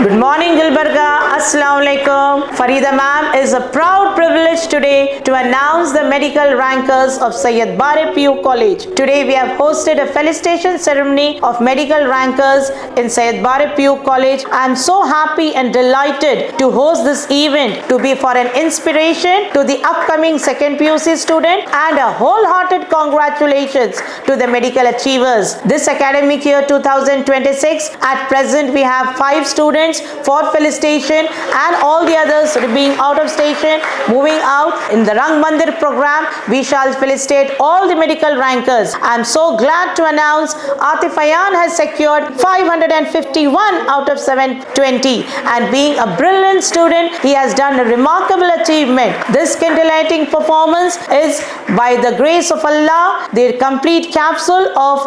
Good morning, Gulbarga. Assalamu alaikum. Farida ma'am is a proud privilege today to announce the medical rankers of Syed Bare PU College. Today we have hosted a felicitation ceremony of medical rankers in Syed Bare PU College. I am so happy and delighted to host this event to be for an inspiration to the upcoming second PUC student and a wholehearted congratulations to the medical achievers. This academic year 2026, at present we have 5 students for felicitation and all the others being out of station, moving out. In the Rang Mandir program, we shall felicitate all the medical rankers. I am so glad to announce Atif Ayan has secured 551 out of 720, and being a brilliant student, he has done a remarkable achievement. This scintillating performance is by the grace of Allah. The complete capsule of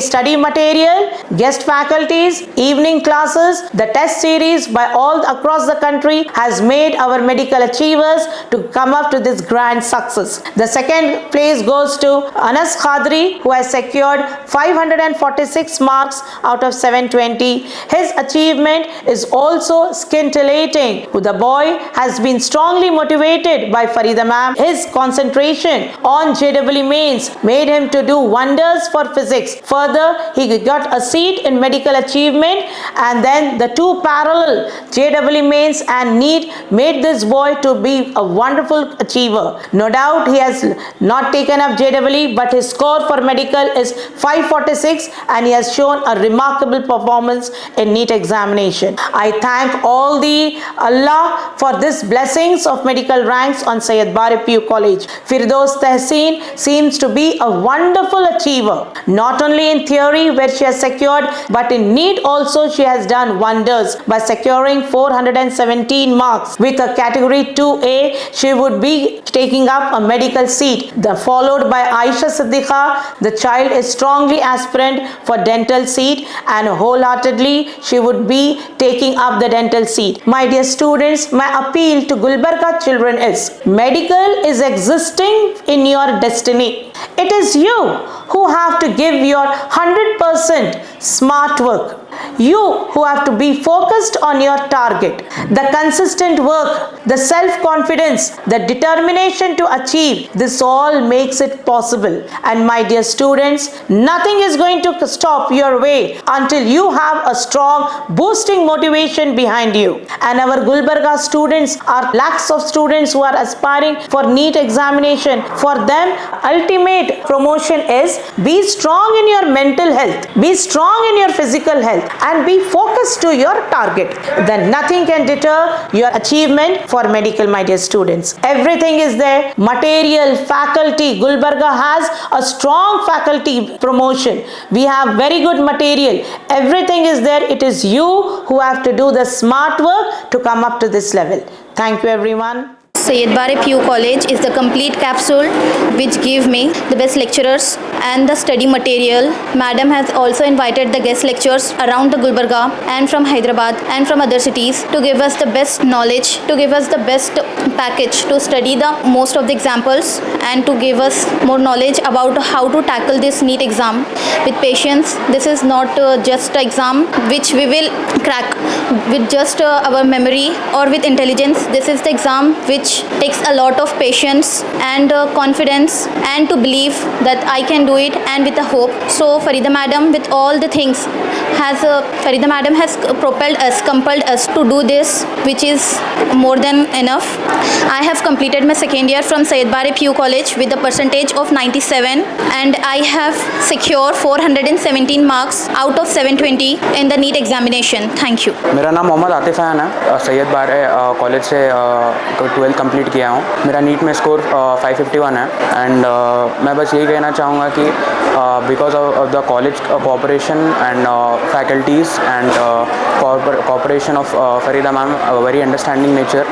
study material, guest faculties, evening classes, the test series by all across the country has made our medical achievers to come up to this grand success. The second place goes to Anas Khadri, who has secured 546 marks out of 720. His achievement is also scintillating. The boy has been strongly motivated by Farida ma'am. His concentration on JEE mains made him to do wonders for physics. Further, he got a seat in medical achievement, and then the 2 parallel JEE mains and NEET made this boy to be a wonderful achiever. No doubt he has not taken up JEE, but his score for medical is 546 and he has shown a remarkable performance in NEET examination. I thank all the Allah for this blessings of medical ranks on Syed Bare PU College. Firdaus Tehseen seems to be a wonderful achiever, not only in theory where she has secured, but in NEET also she has done wonders by securing 417 marks. With a category 2A, she would be taking up a medical seat. Followed by Aisha Siddiqa, the child is strongly aspirant for dental seat, and wholeheartedly she would be taking up the dental seat. My dear students, my appeal to Gulbarga children is, medical is existing in your destiny. It is you who have to give your 100% smart work. You who have to be focused on your target. The consistent work, the self-confidence, the determination to achieve, this all makes it possible. And my dear students, nothing is going to stop your way until you have a strong boosting motivation behind you. And our Gulbarga students are lakhs of students who are aspiring for NEET examination. For them, ultimate promotion is be strong in your mental health, be strong in your physical health, and be focused to your target. Then nothing can deter your achievement for medical, my dear students. Everything is there. Material, faculty. Gulbarga has a strong faculty promotion. We have very good material. Everything is there. It is you who have to do the smart work to come up to this level. Thank you, everyone. Syed Bare PU College is the complete capsule which give me the best lecturers and the study material. Madam has also invited the guest lecturers around the Gulbarga and from Hyderabad and from other cities to give us the best knowledge, to give us the best package to study the most of the examples and to give us more knowledge about how to tackle this NEET exam with patience. This is not just an exam which we will crack with just our memory or with intelligence. This is the exam which takes a lot of patience and confidence and to believe that I can do it, and with a hope. So Farida madam, with all the things, Farida madam has compelled us to do this, which is more than enough. I have completed my second year from Syed Bare PU College with a percentage of 97, and I have secured 417 marks out of 720 in the NEET examination. Thank you. मेरा नाम मोहम्मद आतिफ अयान है। सैयद बारे college से 12th complete किया हूँ। मेरा NEET में score 551 है, एंड मैं बस यही कहना चाहूँगा कि because of the college cooperation and faculties and cooperation of Farida ma'am, very understanding nature,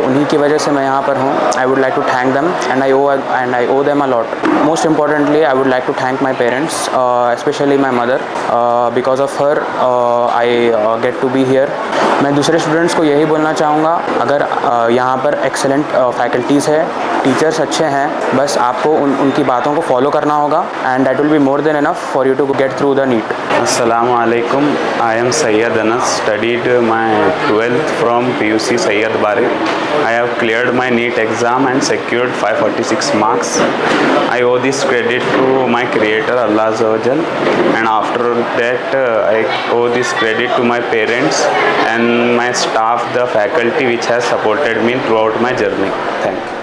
उन्हीं की वजह से मैं यहाँ पर हूँ. I would like to thank them and I owe them a lot. Most importantly I would like to thank my parents, specially my mother. Because of her I get to be here. मैं दूसरे students को यही बोलना चाहूँगा, अगर यहाँ पर excellent faculties है, टीचर्स अच्छे हैं, बस आपको उनकी बातों को फॉलो करना होगा and that will be more than enough for you to get through the NEET. Assalamu alaikum. I am Sayyid Anas. Studied my 12th from PUC Sayyid Bare. I have cleared my NEET exam and secured 546 marks. I owe this credit to my creator Allah Azza wa Jal, and after that I owe this credit to my parents and my staff, the faculty which has supported me throughout my journey. Thank you.